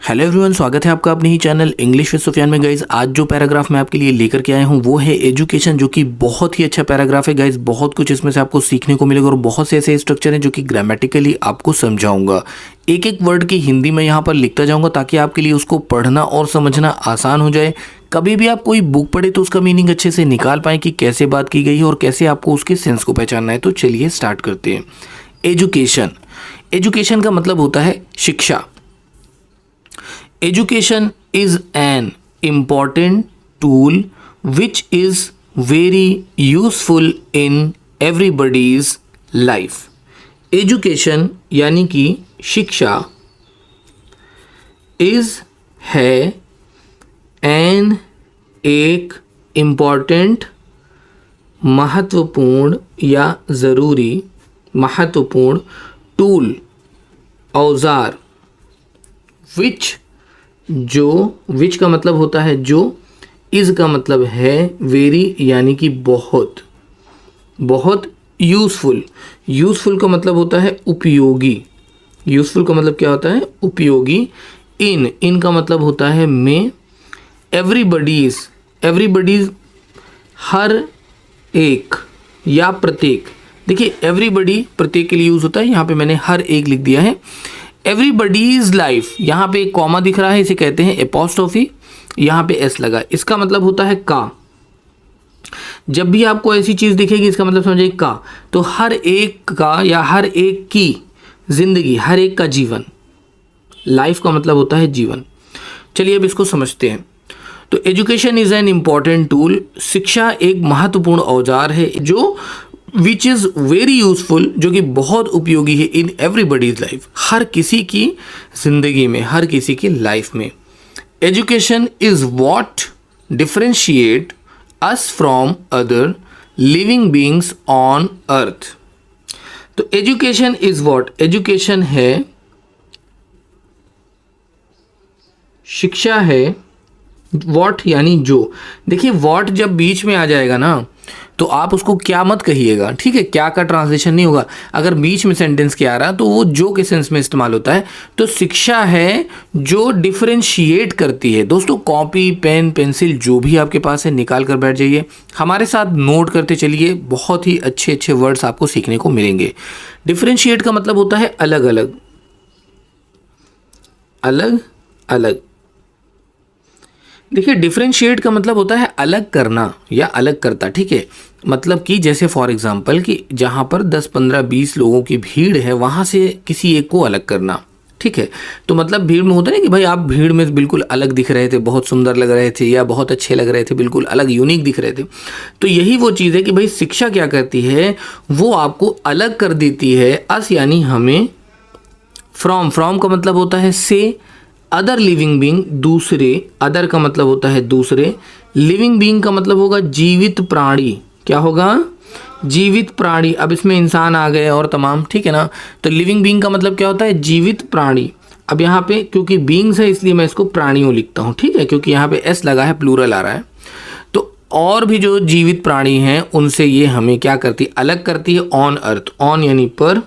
Hello everyone, स्वागत है आपका अपने ही चैनल इंग्लिश विद सुफियान में। गाइज आज जो पैराग्राफ मैं आपके लिए लेकर के आया हूँ वो है एजुकेशन, जो कि बहुत ही अच्छा पैराग्राफ है। गाइज बहुत कुछ इसमें से आपको सीखने को मिलेगा और बहुत से ऐसे स्ट्रक्चर हैं जो कि ग्रामेटिकली आपको समझाऊंगा। एक एक वर्ड की हिंदी में यहाँ पर लिखता जाऊँगा ताकि आपके लिए उसको पढ़ना और समझना आसान हो जाए। कभी भी आप कोई बुक पढ़े तो उसका मीनिंग अच्छे से निकाल पाएँ कि कैसे बात की गई है और कैसे आपको उसके सेंस को पहचानना है। तो चलिए स्टार्ट करते हैं। एजुकेशन, एजुकेशन का मतलब होता है शिक्षा। Education is an important tool which is very useful in everybody's life. Education यानी कि शिक्षा is है an एक important महत्वपूर्ण या ज़रूरी महत्वपूर्ण टूल औजार which जो विच का मतलब होता है जो, इज़ का मतलब है वेरी यानी कि बहुत, बहुत यूज़फुल। यूज़फुल का मतलब होता है उपयोगी। यूज़फुल का मतलब क्या होता है? उपयोगी। इन का मतलब होता है में। एवरीबडीज़, एवरीबडीज़ हर एक या प्रत्येक। देखिए एवरीबडी प्रत्येक के लिए यूज़ होता है, यहाँ पे मैंने हर एक लिख दिया है। एवरीबडीज लाइफ, यहाँ पे एक कॉमा दिख रहा है, इसे कहते हैं एपोस्ट्रोफी, यहाँ पे एस लगा, इसका मतलब होता है का। जब भी आपको ऐसी चीज़ दिखेगी इसका मतलब समझिए का। तो हर एक का या हर एक की जिंदगी, हर एक का जीवन। लाइफ का मतलब होता है जीवन। चलिए अब इसको समझते हैं। तो education is an important tool, शिक्षा एक महत्वपूर्ण औजार है जो विच इज़ वेरी यूजफुल, जो कि बहुत उपयोगी है इन एवरीबडीज लाइफ, हर किसी की जिंदगी में, हर किसी की लाइफ में। Education is what differentiate us from other living beings on earth. तो एजुकेशन इज वॉट, एजुकेशन है, शिक्षा है, वॉट यानी जो। देखिए वॉट जब बीच में आ जाएगा ना तो आप उसको क्या मत कहिएगा, ठीक है? क्या का ट्रांसलेशन नहीं होगा। अगर बीच में सेंटेंस के आ रहा तो वो जो के सेंस में इस्तेमाल होता है। तो शिक्षा है जो डिफरेंशिएट करती है। दोस्तों कॉपी पेन पेंसिल जो भी आपके पास है निकाल कर बैठ जाइए, हमारे साथ नोट करते चलिए, बहुत ही अच्छे अच्छे वर्ड्स आपको सीखने को मिलेंगे। डिफरेंशिएट का मतलब होता है अलग अलग, अलग अलग। देखिए डिफरेंशिएट का मतलब होता है अलग करना या अलग करता, ठीक है? मतलब कि जैसे फॉर एग्जांपल कि जहाँ पर 10 15 20 लोगों की भीड़ है वहाँ से किसी एक को अलग करना, ठीक है? तो मतलब भीड़ में होता है कि भाई आप भीड़ में बिल्कुल अलग दिख रहे थे, बहुत सुंदर लग रहे थे या बहुत अच्छे लग रहे थे, बिल्कुल अलग यूनिक दिख रहे थे। तो यही वो चीज़ है कि भाई शिक्षा क्या करती है, वो आपको अलग कर देती है। अस यानी हमें, फ्रॉम, फ्रॉम का मतलब होता है से, अदर लिविंग बींग दूसरे, अदर का मतलब होता है दूसरे, लिविंग बींग का मतलब होगा जीवित प्राणी। क्या होगा? जीवित प्राणी। अब इसमें इंसान आ गए और तमाम, ठीक है ना? तो लिविंग बींग का मतलब क्या होता है? जीवित प्राणी। अब यहाँ पे क्योंकि बींग्स है इसलिए मैं इसको प्राणियों लिखता हूँ, ठीक है? क्योंकि यहाँ पे एस लगा है, प्लूरल आ रहा है। तो और भी जो जीवित प्राणी हैं उनसे ये हमें क्या करती है? अलग करती है। ऑन अर्थ, ऑन यानी पर,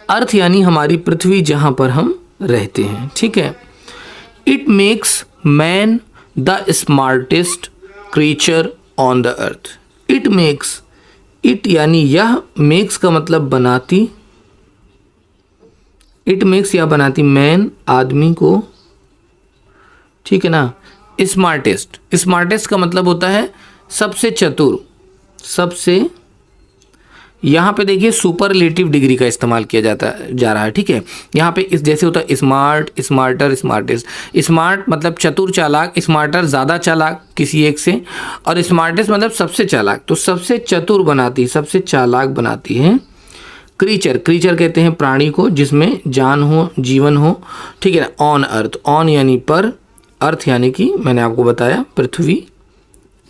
अर्थ यानी हमारी पृथ्वी जहाँ पर हम रहते हैं, ठीक है? It makes man the smartest creature on the earth. It makes, it यानी यह, मेक्स का मतलब बनाती, इट मेक्स या बनाती मैन आदमी को, ठीक है ना? स्मार्टेस्ट, स्मार्टेस्ट का मतलब होता है सबसे चतुर, सबसे। यहाँ पे देखिए सुपरलेटिव डिग्री का इस्तेमाल किया जा रहा है, ठीक है? यहाँ पे इस जैसे होता है स्मार्ट, स्मार्टर, स्मार्टेस्ट। स्मार्ट मतलब चतुर चालाक, स्मार्टर ज़्यादा चालाक किसी एक से, और स्मार्टेस्ट मतलब सबसे चालाक। तो सबसे चतुर बनाती, सबसे चालाक बनाती है क्रीचर। क्रीचर कहते हैं प्राणी को जिसमें जान हो, जीवन हो, ठीक है ना? ऑन अर्थ, ऑन यानी पर, अर्थ यानी कि मैंने आपको बताया पृथ्वी,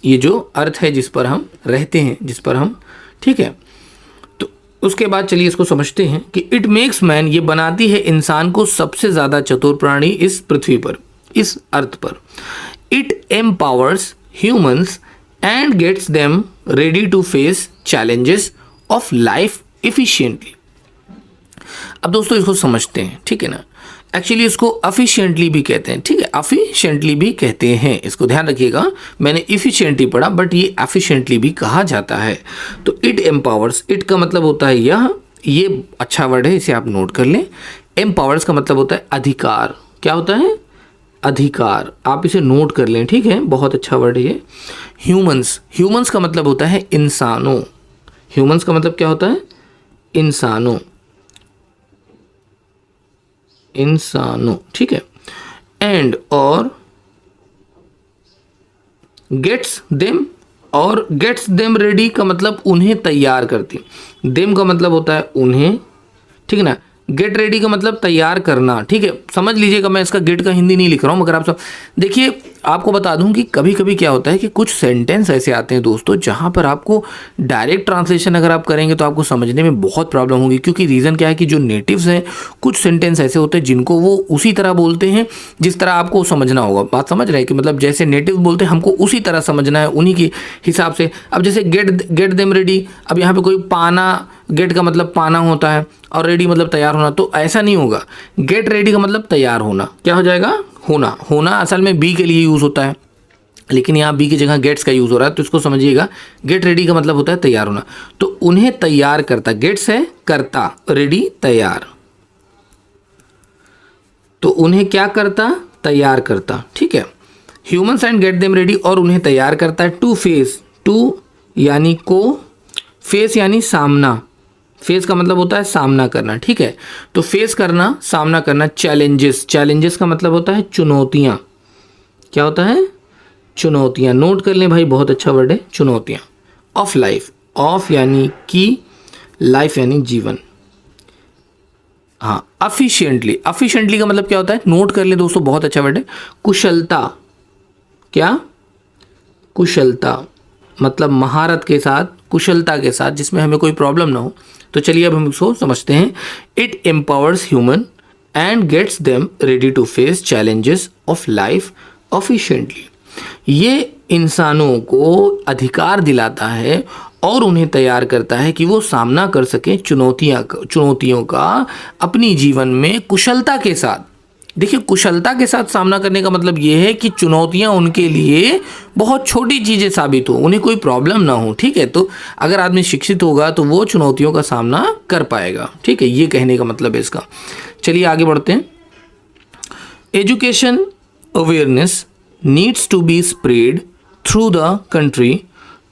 ये जो अर्थ है जिस पर हम रहते हैं, जिस पर हम, ठीक है? उसके बाद चलिए इसको समझते हैं कि इट मेक्स मैन, ये बनाती है इंसान को सबसे ज़्यादा चतुर प्राणी इस पृथ्वी पर, इस अर्थ पर। It empowers humans and gets them ready to face challenges of life efficiently. अब दोस्तों इसको समझते हैं, ठीक है ना। एक्चुअली इसको अफिशिएंटली भी कहते हैं, ठीक है, अफिशिएंटली भी कहते हैं, इसको ध्यान रखिएगा। मैंने इफिशिएंटली पढ़ा बट ये एफिशिएंटली भी कहा जाता है। तो इट एम्पावर्स, इट का मतलब होता है यह, ये अच्छा वर्ड है, इसे आप नोट कर लें। एम्पावर्स का मतलब होता है अधिकार, क्या होता है, अधिकार, आप इसे नोट कर लें, ठीक है, बहुत अच्छा वर्ड है ये। ह्यूमंस, ह्यूमंस का मतलब होता है इंसानों, ह्यूमंस का मतलब क्या होता है, इंसानों, इंसानों, ठीक है। एंड और गेट्स देम, और गेट्स देम रेडी का मतलब उन्हें तैयार करती, देम का मतलब होता है उन्हें, ठीक है ना। गेट रेडी का मतलब तैयार करना, ठीक है, समझ लीजिएगा, मैं इसका गेट का हिंदी नहीं लिख रहा हूँ, मगर आप सब देखिए, आपको बता दूं कि कभी कभी क्या होता है कि कुछ सेंटेंस ऐसे आते हैं दोस्तों जहाँ पर आपको डायरेक्ट ट्रांसलेशन अगर आप करेंगे तो आपको समझने में बहुत प्रॉब्लम होगी, क्योंकि रीज़न क्या है कि जो नेटिव्स हैं कुछ सेंटेंस ऐसे होते हैं जिनको वो उसी तरह बोलते हैं जिस तरह आपको समझना होगा। बात समझ रहे हैं कि मतलब जैसे नेटिव बोलते हैं हमको उसी तरह समझना है, उन्हीं के हिसाब से। अब जैसे गेट देम रेडी, अब यहाँ पर कोई पाना, गेट का मतलब पाना होता है और रेडी मतलब तैयार होना, तो ऐसा नहीं होगा। गेट रेडी का मतलब तैयार होना, क्या हो जाएगा, होना, होना असल में बी के लिए यूज़ होता है, लेकिन यहाँ बी की जगह गेट्स का यूज़ हो रहा है, तो इसको समझिएगा। गेट रेडी का मतलब होता है तैयार होना, तो उन्हें तैयार करता, गेट्स है करता, रेडी तैयार, तो उन्हें क्या करता, तैयार करता, ठीक है। Humans and get them ready, और उन्हें तैयार करता है टू फेस, टू यानी को, फेस यानी सामना, फेस का मतलब होता है सामना करना, ठीक है, तो फेस करना, सामना करना, चैलेंजेस, चैलेंजेस का मतलब होता है चुनौतियाँ, क्या होता है, चुनौतियाँ, नोट कर लें भाई, बहुत अच्छा वर्ड है, चुनौतियाँ। ऑफ लाइफ, ऑफ यानी कि, लाइफ यानी जीवन, हाँ। अफिशिएंटली, अफिशिएंटली का मतलब क्या होता है, नोट कर लें दोस्तों, बहुत अच्छा वर्ड है, कुशलता, क्या, कुशलता मतलब महारत के साथ, कुशलता के साथ, जिसमें हमें कोई प्रॉब्लम ना हो। तो चलिए अब हम इसको समझते हैं। It empowers human and gets them ready to face challenges of life efficiently, ये इंसानों को अधिकार दिलाता है और उन्हें तैयार करता है कि वो सामना कर सकें चुनौतियों का अपनी जीवन में कुशलता के साथ। देखिए, कुशलता के साथ सामना करने का मतलब ये है कि चुनौतियां उनके लिए बहुत छोटी चीज़ें साबित हो, उन्हें कोई प्रॉब्लम ना हो, ठीक है। तो अगर आदमी शिक्षित होगा तो वो चुनौतियों का सामना कर पाएगा, ठीक है, ये कहने का मतलब है इसका। चलिए आगे बढ़ते हैं। Education awareness needs to be spread through the country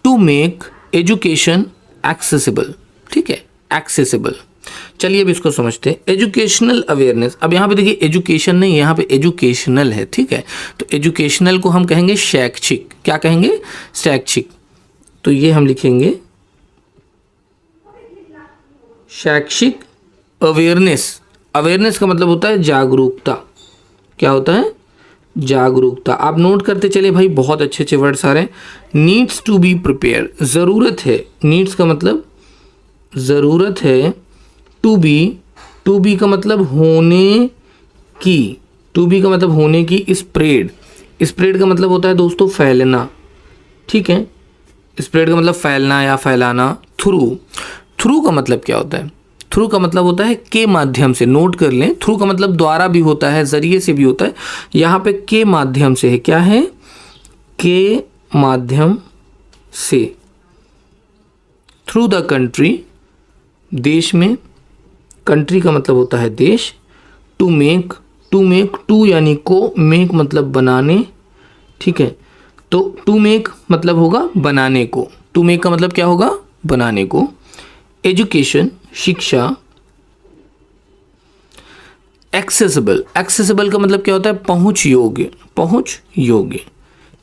to make education accessible, ठीक है, एक्सेसिबल। चलिए अब इसको समझते हैं। एजुकेशनल अवेयरनेस, अब यहाँ पे देखिए एजुकेशन नहीं, यहाँ पे एजुकेशनल है, ठीक है। तो एजुकेशनल को हम कहेंगे शैक्षिक, क्या कहेंगे, शैक्षिक। तो ये हम लिखेंगे शैक्षिक अवेयरनेस, अवेयरनेस का मतलब होता है जागरूकता, क्या होता है, जागरूकता। आप नोट करते चले भाई, बहुत अच्छे अच्छे वर्ड सारे। नीड्स टू बी प्रिपेयर, ज़रूरत है, नीड्स का मतलब ज़रूरत है, टू बी का मतलब होने की, टू बी का मतलब होने की, स्प्रेड, स्प्रेड का मतलब होता है दोस्तों फैलना, ठीक है, स्प्रेड का मतलब फैलना या फैलाना। थ्रू का मतलब क्या होता है, थ्रू का मतलब होता है के माध्यम से, नोट कर लें। थ्रू का मतलब द्वारा भी होता है, जरिए से भी होता है, यहाँ पे के माध्यम से है, क्या है, के माध्यम से। थ्रू द कंट्री, देश में, कंट्री का मतलब होता है देश। टू मेक, टू यानी को, मेक मतलब बनाने, ठीक है। तो टू मेक मतलब होगा बनाने को, टू मेक का मतलब क्या होगा, बनाने को। एजुकेशन शिक्षा। एक्सेसिबल, एक्सेसिबल का मतलब क्या होता है, पहुंच योग्य, पहुंच योग्य।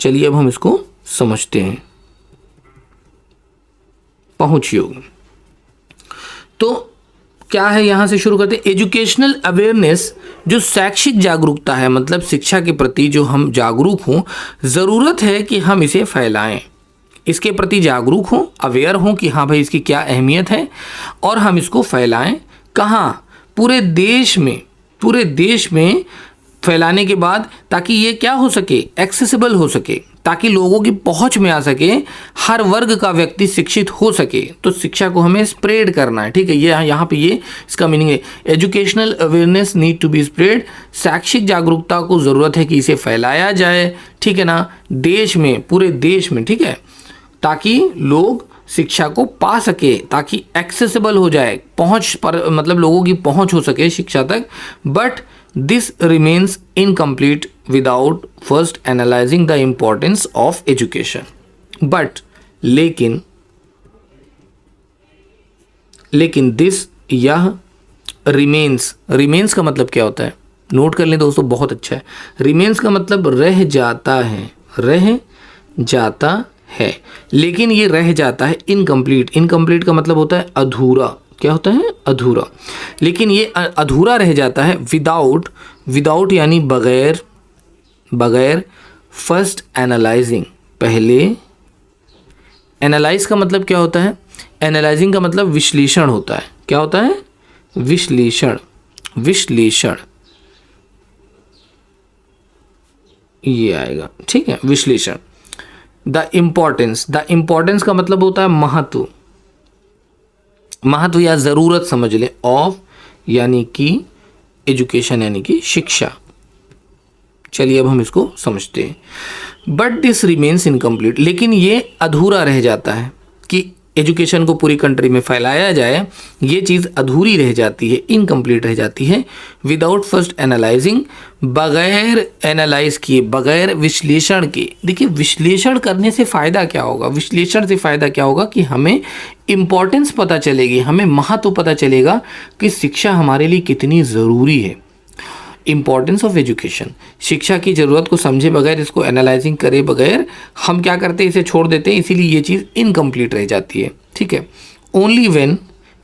चलिए अब हम इसको समझते हैं। पहुंच योग्य, तो क्या है, यहां से शुरू करते हैं। एजुकेशनल अवेयरनेस, जो शैक्षिक जागरूकता है, मतलब शिक्षा के प्रति जो हम जागरूक हों, ज़रूरत है कि हम इसे फैलाएं, इसके प्रति जागरूक हों, अवेयर हों कि हाँ भाई इसकी क्या अहमियत है, और हम इसको फैलाएं। कहाँ, पूरे देश में, पूरे देश में फैलाने के बाद, ताकि ये क्या हो सके, एक्सेसिबल हो सके, ताकि लोगों की पहुंच में आ सके, हर वर्ग का व्यक्ति शिक्षित हो सके। तो शिक्षा को हमें स्प्रेड करना है, ठीक है। ये यहाँ पे ये इसका मीनिंग है, educational awareness need to be spread, शैक्षिक जागरूकता को ज़रूरत है कि इसे फैलाया जाए, ठीक है ना, देश में, पूरे देश में, ठीक है, ताकि लोग शिक्षा को पा सके, ताकि एक्सेसिबल हो जाए, पहुंच पर, मतलब लोगों की पहुंच हो सके शिक्षा तक। But this remains incomplete without first analysing the importance of education. But लेकिन दिस, यह रिमेन्स का मतलब क्या होता है, नोट कर लें दोस्तों, बहुत अच्छा है। रिमेन्स का मतलब रह जाता है, रह जाता है, लेकिन ये रह जाता है इनकम्प्लीट का मतलब होता है अधूरा, क्या होता है, अधूरा, लेकिन ये अधूरा रह जाता है विदाउट यानी बगैर फर्स्ट एनालाइजिंग, पहले। एनालाइज का मतलब क्या होता है, एनालाइजिंग का मतलब विश्लेषण होता है, क्या होता है, विश्लेषण, ये आएगा, ठीक है, विश्लेषण। द इम्पोर्टेंस का मतलब होता है महत्व या ज़रूरत समझ लें, ऑफ यानी कि एजुकेशन यानी कि शिक्षा। चलिए अब हम इसको समझते हैं। बट दिस रिमेन्स इनकम्प्लीट, लेकिन ये अधूरा रह जाता है कि एजुकेशन को पूरी कंट्री में फैलाया जाए, ये चीज़ अधूरी रह जाती है, इनकम्प्लीट रह जाती है विदाउट फर्स्ट एनालाइजिंग, बगैर एनालाइज किए, बगैर विश्लेषण के। देखिए विश्लेषण करने से फ़ायदा क्या होगा, विश्लेषण से फ़ायदा क्या होगा कि हमें इम्पोर्टेंस पता चलेगी, हमें महत्व पता चलेगा कि शिक्षा हमारे लिए कितनी ज़रूरी है। इम्पॉर्टेंस ऑफ एजुकेशन, शिक्षा की ज़रूरत को समझे बगैर, इसको एनालाइजिंग करे बगैर हम क्या करते हैं, इसे छोड़ देते हैं, इसीलिए ये चीज़ इनकम्प्लीट रह जाती है, ठीक है। ओनली व्हेन,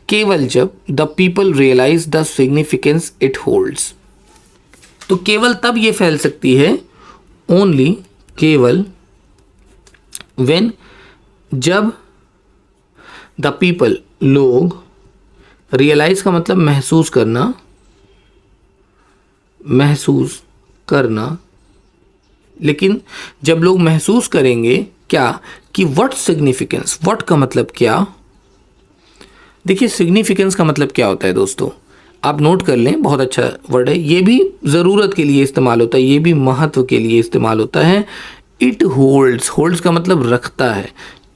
केवल जब, the people realise the significance it holds, तो केवल तब ये फैल सकती है, ओनली, केवल, व्हेन, जब, द पीपल, लोग, रियलाइज का मतलब महसूस करना, लेकिन जब लोग महसूस करेंगे क्या, कि व्हाट सिग्निफिकेंस, व्हाट का मतलब क्या। देखिए सिग्निफिकेंस का मतलब क्या होता है दोस्तों, आप नोट कर लें, बहुत अच्छा वर्ड है, ये भी ज़रूरत के लिए इस्तेमाल होता है, ये भी महत्व के लिए इस्तेमाल होता है। इट होल्ड्स का मतलब रखता है,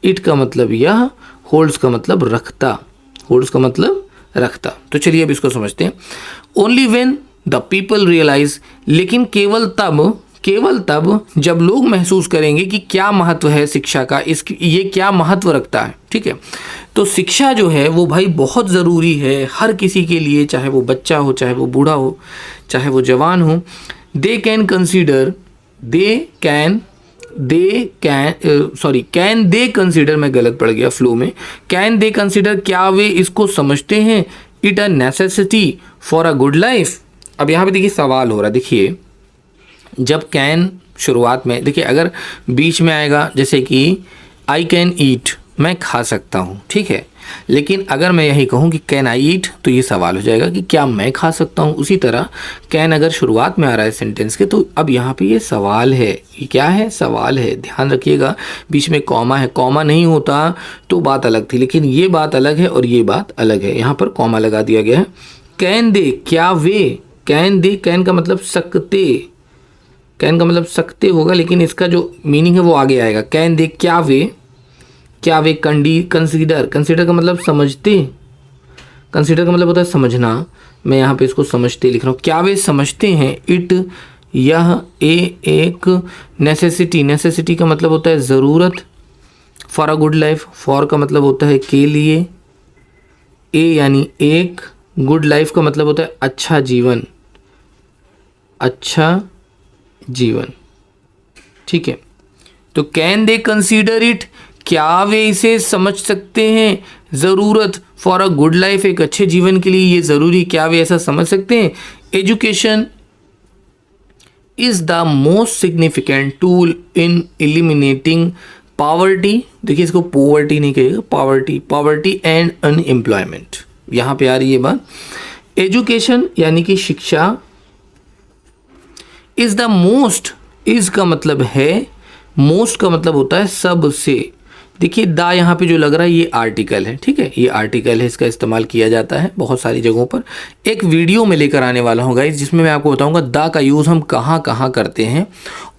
इट का मतलब यह, होल्ड्स का मतलब रखता, तो चलिए अब इसको समझते हैं। Only when the people realise, लेकिन केवल तब जब लोग महसूस करेंगे कि क्या महत्व है शिक्षा का, ये क्या महत्व रखता है, ठीक है। तो शिक्षा जो है वो भाई बहुत ज़रूरी है हर किसी के लिए, चाहे वो बच्चा हो, चाहे वो बूढ़ा हो, चाहे वो जवान हो। कैन दे कंसीडर, मैं गलत पड़ गया फ्लो में, कैन दे कंसीडर, क्या वे इसको समझते हैं, it a necessity for a good life. अब यहाँ पे देखिए सवाल हो रहा है, देखिए जब कैन शुरुआत में, देखिए अगर बीच में आएगा जैसे कि आई कैन ईट, मैं खा सकता हूँ, ठीक है, लेकिन अगर मैं यही कहूँ कि कैन आई ईट, तो ये सवाल हो जाएगा कि क्या मैं खा सकता हूँ। उसी तरह कैन अगर शुरुआत में आ रहा है सेंटेंस के, तो अब यहाँ पे ये सवाल है, ये क्या है, सवाल है। ध्यान रखिएगा बीच में कॉमा है, कॉमा नहीं होता तो बात अलग थी, लेकिन ये बात अलग है और ये बात अलग है, यहाँ पर कॉमा लगा दिया गया है। कैन दे, क्या वे, कैन दे, कैन का मतलब सकते, कैन का मतलब सकते होगा, लेकिन इसका जो मीनिंग है वो आगे आएगा। कैन दे, क्या वे कंसीडर का मतलब समझते, कंसीडर का मतलब होता है समझना, मैं यहाँ पे इसको समझते लिख रहा हूँ। क्या वे समझते हैं, इट, यह, एक नेसेसिटी का मतलब होता है ज़रूरत, for a good life, for का मतलब होता है के लिए, ए यानी एक, गुड लाइफ का मतलब होता है अच्छा जीवन, ठीक है। तो कैन दे कंसीडर इट, क्या वे इसे समझ सकते हैं, ज़रूरत, फॉर अ गुड लाइफ, एक अच्छे जीवन के लिए ये ज़रूरी, क्या वे ऐसा समझ सकते हैं। Education is the most significant tool in eliminating poverty, देखिए इसको पॉवर्टी नहीं कहेगा, पॉवर्टी एंड अनएम्प्लॉयमेंट, यहाँ पे आ रही है बात। एजुकेशन यानी कि शिक्षा इज़ द मोस्ट, इज़ का मतलब है, मोस्ट का मतलब होता है सबसे। देखिए दा यहाँ पे जो लग रहा है ये आर्टिकल है, ठीक है, ये आर्टिकल है, इसका इस्तेमाल किया जाता है बहुत सारी जगहों पर। एक वीडियो में लेकर आने वाला हूँ गाइस, जिसमें मैं आपको बताऊँगा दा का यूज़ हम कहाँ कहाँ करते हैं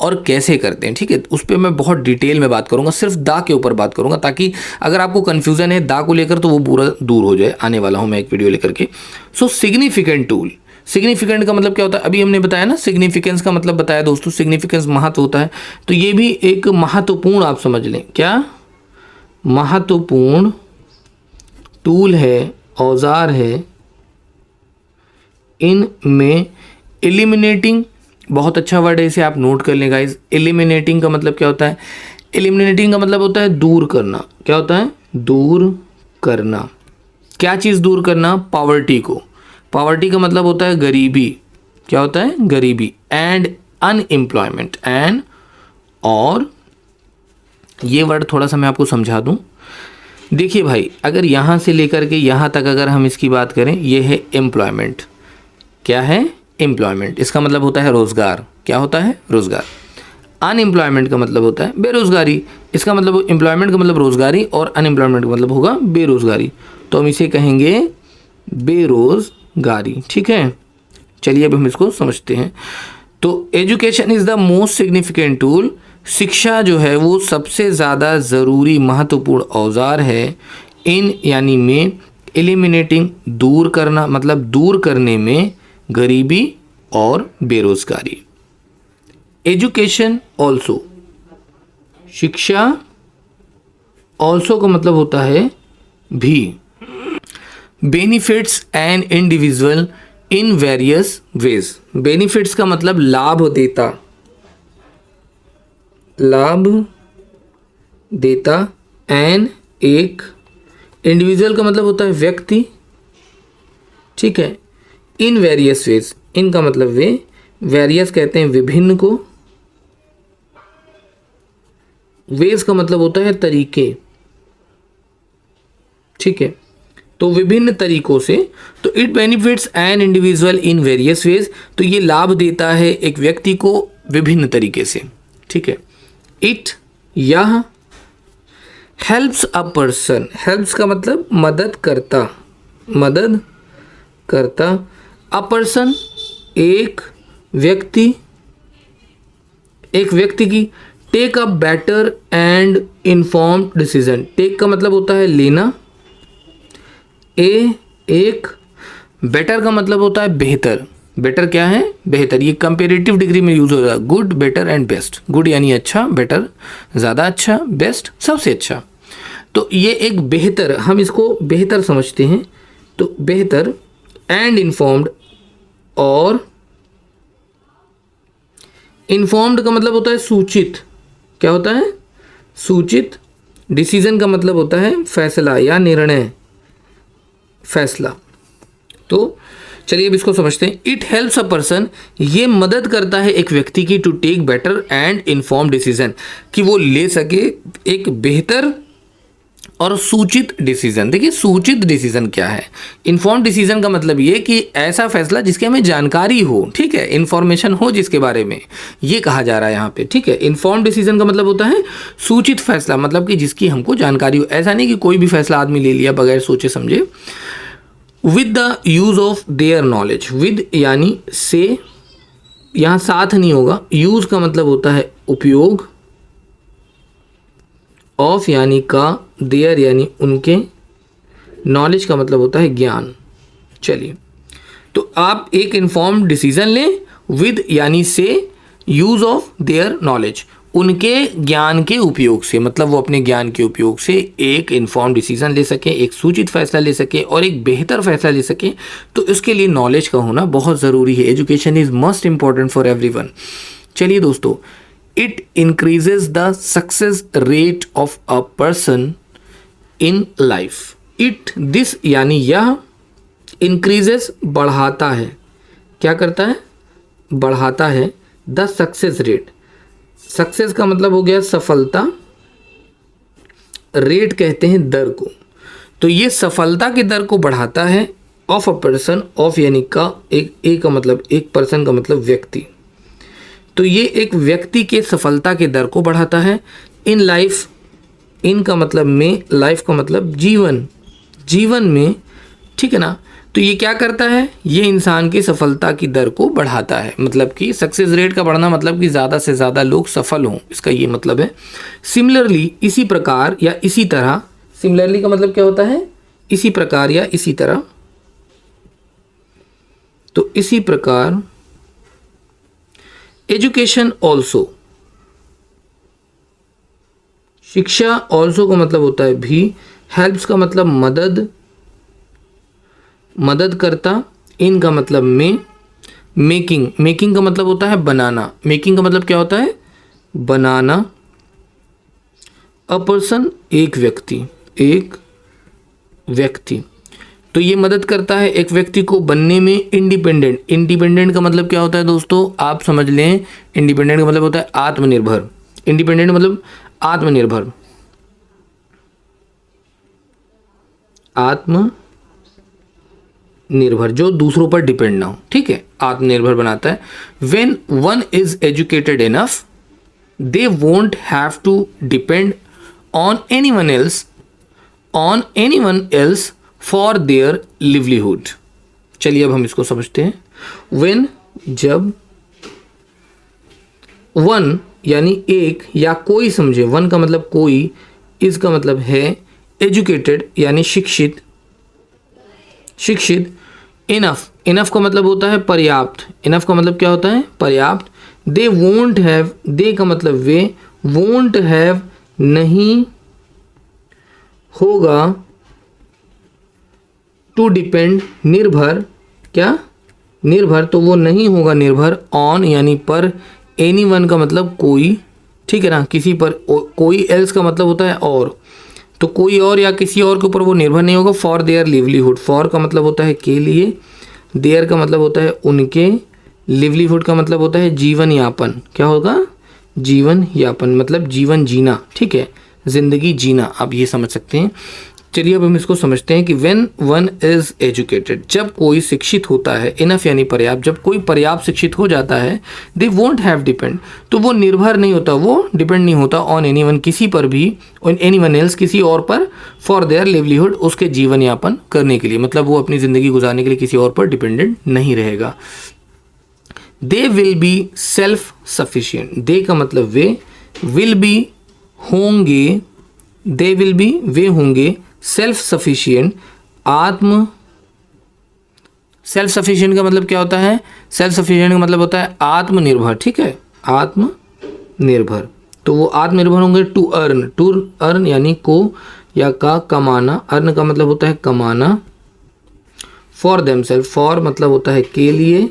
और कैसे करते हैं, ठीक है। उस पर मैं बहुत डिटेल में बात करूँगा, सिर्फ दा के ऊपर बात करूँगा, ताकि अगर आपको कन्फ्यूज़न है दा को लेकर तो वो पूरा दूर हो जाए। आने वाला हूँ मैं एक वीडियो लेकर के। सो सिग्निफिकेंट टूल, सिग्निफिकेंट का मतलब क्या होता है, अभी हमने बताया ना, सिग्निफिकेंस का मतलब बताया दोस्तों, सिग्निफिकेंस महत्व होता है। तो ये भी एक महत्वपूर्ण, आप समझ लें, क्या महत्वपूर्ण टूल है, औजार है। इनमें एलिमिनेटिंग, बहुत अच्छा वर्ड है, इसे आप नोट कर लें गाइस। एलिमिनेटिंग का मतलब क्या होता है, एलिमिनेटिंग का मतलब होता है दूर करना। क्या होता है, दूर करना। क्या चीज़ दूर करना, पॉवर्टी को। पॉवर्टी का मतलब होता है गरीबी। क्या होता है, गरीबी। एंड अनएम्प्लॉयमेंट, एंड, और ये वर्ड थोड़ा सा मैं आपको समझा दूं। देखिए भाई, अगर यहाँ से लेकर के यहाँ तक अगर हम इसकी बात करें, ये है एम्प्लॉयमेंट। क्या है, एम्प्लॉयमेंट। इसका मतलब होता है रोज़गार। क्या होता है, रोज़गार। अनएम्प्लॉयमेंट का मतलब होता है बेरोज़गारी। इसका मतलब, एम्प्लॉयमेंट का मतलब रोज़गारी और अनएम्प्लॉयमेंट का मतलब होगा बेरोज़गारी। तो हम इसे कहेंगे बेरोज़गारी, ठीक है। चलिए अब हम इसको समझते हैं। तो education is the most significant tool. शिक्षा जो है वो सबसे ज़्यादा ज़रूरी महत्वपूर्ण औजार है। इन यानी में, एलिमिनेटिंग दूर करना, मतलब दूर करने में, गरीबी और बेरोज़गारी। एजुकेशन ऑल्सो, शिक्षा ऑल्सो का मतलब होता है भी। Benefits an individual in various ways. Benefits का मतलब लाभ देता, लाभ देता। एन एक, इंडिविजुअल का मतलब होता है व्यक्ति, ठीक है। इन वेरियस वेज, इन का मतलब वे, वेरियस कहते हैं विभिन्न को, वेज का मतलब होता है तरीके, ठीक है। तो विभिन्न तरीकों से। तो it benefits an individual in various ways, तो ये लाभ देता है एक व्यक्ति को विभिन्न तरीके से, ठीक है। इट, यह, हेल्प्स अ पर्सन, हेल्प्स का मतलब मदद करता, मदद करता। अ पर्सन एक व्यक्ति, एक व्यक्ति की। Take a better and informed decision. Take का मतलब होता है लेना, एक। बेटर का मतलब होता है बेहतर। बेटर क्या है, बेहतर। ये कंपेरेटिव डिग्री में यूज हो रहा है। Good, better and best. Good यानी अच्छा, बेटर ज़्यादा अच्छा, बेस्ट सबसे अच्छा। तो ये एक बेहतर, हम इसको बेहतर समझते हैं। तो बेहतर एंड इन्फॉर्म्ड, और इन्फॉर्म्ड का मतलब होता है सूचित। क्या होता है, सूचित। डिसीजन का मतलब होता है फैसला या निर्णय, फैसला। तो चलिए अब इसको समझते हैं। इट हेल्प्स अ पर्सन, ये मदद करता है एक व्यक्ति की, to take better and informed decision, कि वो ले सके एक बेहतर और सूचित डिसीजन। देखिए सूचित डिसीजन क्या है, इन्फॉर्म्ड डिसीजन का मतलब ये कि ऐसा फैसला जिसकी हमें जानकारी हो, ठीक है, इन्फॉर्मेशन हो जिसके बारे में, ये कहा जा रहा है यहाँ पे, ठीक है। इन्फॉर्म्ड डिसीजन का मतलब होता है सूचित फैसला, मतलब कि जिसकी हमको जानकारी हो। ऐसा नहीं कि कोई भी फैसला आदमी ले लिया बगैर सोचे समझे। With the use of their knowledge, with यानी से, यहाँ साथ नहीं होगा। यूज का मतलब होता है उपयोग, ऑफ यानी का, देयर यानी उनके, नॉलेज का मतलब होता है ज्ञान। चलिए, तो आप एक इन्फॉर्म्ड डिसीजन लें, विद यानी से, यूज ऑफ देयर नॉलेज, उनके ज्ञान के उपयोग से, मतलब वो अपने ज्ञान के उपयोग से एक इन्फॉर्म्ड डिसीजन ले सकें, एक सूचित फैसला ले सकें और एक बेहतर फैसला ले सकें। तो इसके लिए नॉलेज का होना बहुत ज़रूरी है। Education is most important for everyone. चलिए दोस्तों, it increases the success rate of a person in life. It, this यानी यह, इंक्रीजेस बढ़ाता है। क्या करता है, बढ़ाता है। द सक्सेस रेट, सक्सेस का मतलब हो गया सफलता, रेट कहते हैं दर को। तो ये सफलता की दर को बढ़ाता है। ऑफ अ पर्सन, ऑफ यानी का, एक का मतलब एक, पर्सन का मतलब व्यक्ति। तो ये एक व्यक्ति के सफलता के दर को बढ़ाता है। इन लाइफ, इन का मतलब में, लाइफ का मतलब जीवन, जीवन में, ठीक है ना। तो ये क्या करता है, ये इंसान की सफलता की दर को बढ़ाता है, मतलब कि सक्सेस रेट का बढ़ना मतलब कि ज़्यादा से ज़्यादा लोग सफल हों, इसका ये मतलब है। सिमिलरली, इसी प्रकार या इसी तरह, सिमिलरली का मतलब क्या होता है, इसी प्रकार या इसी तरह, तो इसी प्रकार एजुकेशन ऑल्सो, शिक्षा ऑल्सो का मतलब होता है भी, हेल्प्स का मतलब मदद, मदद करता, इन का मतलब में, मेकिंग, मेकिंग का मतलब होता है बनाना, मेकिंग का मतलब क्या होता है, बनाना, अ पर्सन, एक व्यक्ति, एक व्यक्ति, तो ये मदद करता है एक व्यक्ति को बनने में इंडिपेंडेंट। इंडिपेंडेंट का मतलब क्या होता है दोस्तों, आप समझ लें, इंडिपेंडेंट का मतलब होता है आत्मनिर्भर, इंडिपेंडेंट मतलब आत्मनिर्भर, आत्मनिर्भर, जो दूसरों पर डिपेंड ना हो, ठीक है, आत्मनिर्भर बनाता है। When one is educated enough, they won't have to depend on anyone else for their livelihood. चलिए अब हम इसको समझते हैं। व्हेन, जब, वन यानी एक या कोई समझे, वन का मतलब कोई, इस का मतलब है, एजुकेटेड यानी शिक्षित, शिक्षित, इनफ, इनफ का मतलब होता है पर्याप्त, इनफ का मतलब क्या होता है, पर्याप्त। दे वोंट हैव, दे का मतलब वे, वोंट हैव नहीं होगा, टू डिपेंड निर्भर, क्या, निर्भर, तो वो नहीं होगा निर्भर, ऑन यानी पर, एनीवन का मतलब कोई, ठीक है ना, किसी पर, कोई, एल्स का मतलब होता है और, तो कोई और या किसी और के ऊपर वो निर्भर नहीं होगा। फॉर देयर लिवलीहुड, फॉर का मतलब होता है के लिए, देयर का मतलब होता है उनके, लिवलीहुड का मतलब होता है जीवन यापन, क्या होगा, जीवन यापन मतलब जीवन जीना, ठीक है, जिंदगी जीना, आप ये समझ सकते हैं। चलिए अब हम इसको समझते हैं कि व्हेन वन इज एजुकेटेड, जब कोई शिक्षित होता है, इनफ यानी पर्याप्त, जब कोई पर्याप्त शिक्षित हो जाता है, दे वोंट हैव डिपेंड, तो वो निर्भर नहीं होता, वो डिपेंड नहीं होता, ऑन एनीवन, किसी पर भी, ऑन एनीवन एल्स, किसी और पर, फॉर देयर लिवलीहुड, उसके जीवन यापन करने के लिए, मतलब वो अपनी ज़िंदगी गुजारने के लिए किसी और पर डिपेंडेंट नहीं रहेगा। They will be self sufficient, they का मतलब वे, विल बी होंगे, दे विल बी वे होंगे, सेल्फ सफिशिएंट, सेल्फ सफिशिएंट का मतलब क्या होता है, सेल्फ सफिशिएंट का मतलब होता है आत्मनिर्भर, ठीक है, आत्मनिर्भर, तो वो आत्मनिर्भर होंगे। टू अर्न यानी को या का कमाना, अर्न का मतलब होता है कमाना। फॉर देमसेल्फ, फॉर मतलब होता है के लिए,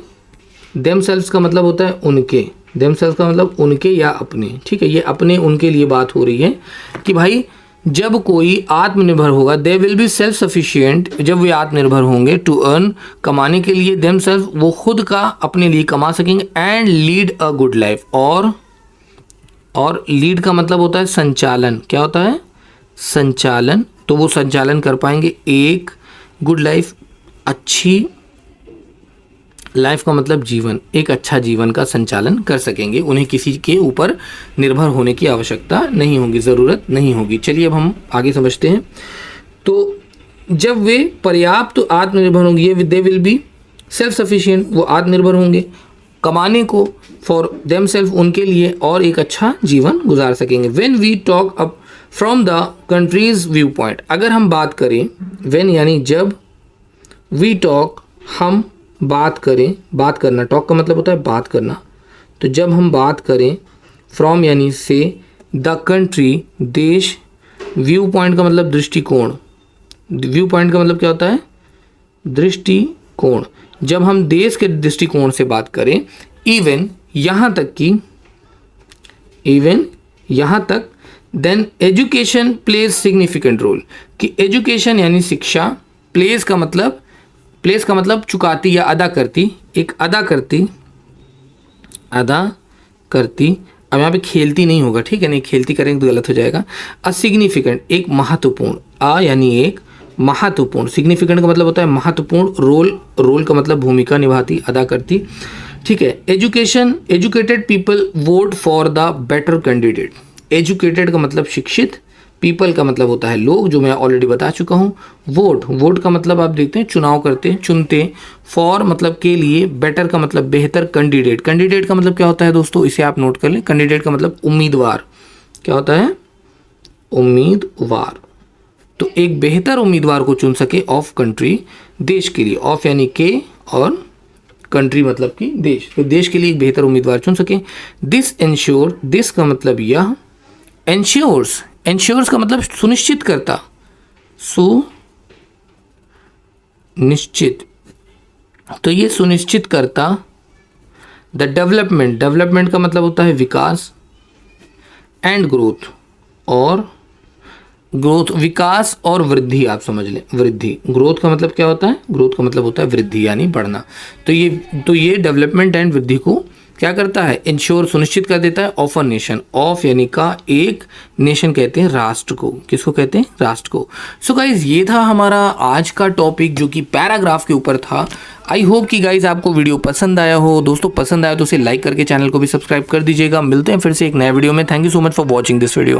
देमसेल्व्स का मतलब होता है उनके, देमसेल्व्स का मतलब उनके या अपने, ठीक है, ये अपने उनके लिए बात हो रही है कि भाई जब कोई आत्मनिर्भर होगा, दे विल बी सेल्फ सफिशिएंट, जब वे आत्मनिर्भर होंगे, टू अर्न कमाने के लिए, देमसेल्फ वो खुद का अपने लिए कमा सकेंगे, and lead a good life, और लीड का मतलब होता है संचालन, क्या होता है, संचालन, तो वो संचालन कर पाएंगे एक गुड लाइफ, अच्छी लाइफ का मतलब जीवन, एक अच्छा जीवन का संचालन कर सकेंगे, उन्हें किसी के ऊपर निर्भर होने की आवश्यकता नहीं होगी, ज़रूरत नहीं होगी। चलिए अब हम आगे समझते हैं। तो जब वे पर्याप्त तो आत्मनिर्भर होंगे, दे विल बी सेल्फ सफिशिएंट, वो आत्मनिर्भर होंगे, कमाने को, फॉर देम सेल्फ उनके लिए, और एक अच्छा जीवन गुजार सकेंगे। When we talk up from the country's view point, अगर हम बात करें, व्हेन यानी जब, वी टॉक हम बात करें, बात करना, टॉक का मतलब होता है बात करना, तो जब हम बात करें, फ्रॉम यानी से, द कंट्री देश, व्यू पॉइंट का मतलब दृष्टिकोण, व्यू पॉइंट का मतलब क्या होता है, दृष्टिकोण, जब हम देश के दृष्टिकोण से बात करें, इवन यहाँ तक कि, इवन यहाँ तक, then education plays significant role, कि एजुकेशन यानी शिक्षा, प्लेस का मतलब चुकाती या अदा करती, एक अदा करती, अब यहाँ पे खेलती नहीं होगा, ठीक है, नहीं खेलती करेंगे तो गलत हो जाएगा। अ सिग्निफिकेंट एक महत्वपूर्ण, अ यानी एक, महत्वपूर्ण, सिग्निफिकेंट का मतलब होता है महत्वपूर्ण, रोल का मतलब भूमिका निभाती, अदा करती, ठीक है। Education, educated people vote for the better candidate. Educated का मतलब शिक्षित, पीपल का मतलब होता है लोग, जो मैं ऑलरेडी बता चुका हूँ। वोट, वोट का मतलब आप देखते हैं चुनाव करते हैं, चुनते। फॉर मतलब के लिए, बेटर का मतलब बेहतर, कैंडिडेट, कैंडिडेट का मतलब क्या होता है दोस्तों, इसे आप नोट कर लें। कैंडिडेट का मतलब उम्मीदवार, क्या होता है, उम्मीदवार। तो एक बेहतर उम्मीदवार को चुन सके ऑफ कंट्री, देश के लिए। ऑफ यानी के और कंट्री मतलब कि देश, तो देश के लिए एक बेहतर उम्मीदवार चुन सके। दिस इंश्योर, दिस का मतलब यह। इंश्योर्स, इंश्योर्स का मतलब सुनिश्चित करता, सुनिश्चित, तो ये सुनिश्चित करता। द डेवलपमेंट, डेवलपमेंट का मतलब होता है विकास। एंड ग्रोथ, और ग्रोथ, विकास और वृद्धि, आप समझ लें वृद्धि। ग्रोथ का मतलब क्या होता है, ग्रोथ का मतलब होता है वृद्धि यानी बढ़ना। तो ये डेवलपमेंट एंड वृद्धि को क्या करता है, इंश्योर, सुनिश्चित कर देता है। ऑफ अ नेशन, ऑफ यानी का, एक, नेशन कहते हैं राष्ट्र को। किसको कहते हैं, राष्ट्र को। सो गाइज ये था हमारा आज का टॉपिक जो कि पैराग्राफ के ऊपर था। आई होप कि गाइज आपको वीडियो पसंद आया हो। दोस्तों पसंद आया तो उसे लाइक करके चैनल को भी सब्सक्राइब कर दीजिएगा। मिलते हैं फिर से एक नए वीडियो में। Thank you so much for watching this video.